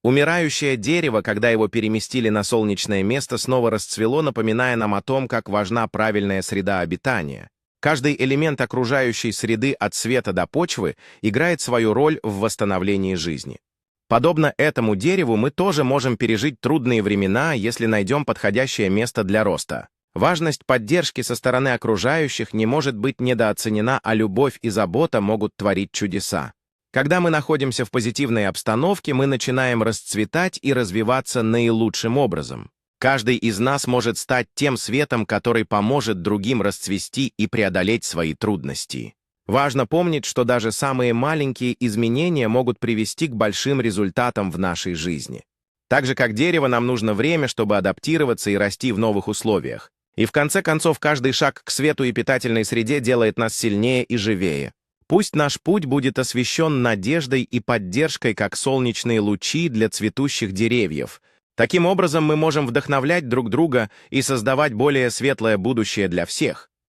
Умирающее дерево, когда его переместили на солнечное место, снова расцвело, напоминая нам о том, как важна правильная среда обитания. Каждый элемент окружающей среды от света до почвы играет свою роль в восстановлении жизни. Подобно этому дереву, мы тоже можем пережить трудные времена, если найдем подходящее место для роста. Важность поддержки со стороны окружающих не может быть недооценена, а любовь и забота могут творить чудеса. Когда мы находимся в позитивной обстановке, мы начинаем расцветать и развиваться наилучшим образом. Каждый из нас может стать тем светом, который поможет другим расцвести и преодолеть свои трудности. Важно помнить, что даже самые маленькие изменения могут привести к большим результатам в нашей жизни. Так же, как дерево, нам нужно время, чтобы адаптироваться и расти в новых условиях. И в конце концов, каждый шаг к свету и питательной среде делает нас сильнее и живее. Пусть наш путь будет освещен надеждой и поддержкой, как солнечные лучи для цветущих деревьев. Таким образом, мы можем вдохновлять друг друга и создавать более светлое будущее для всех.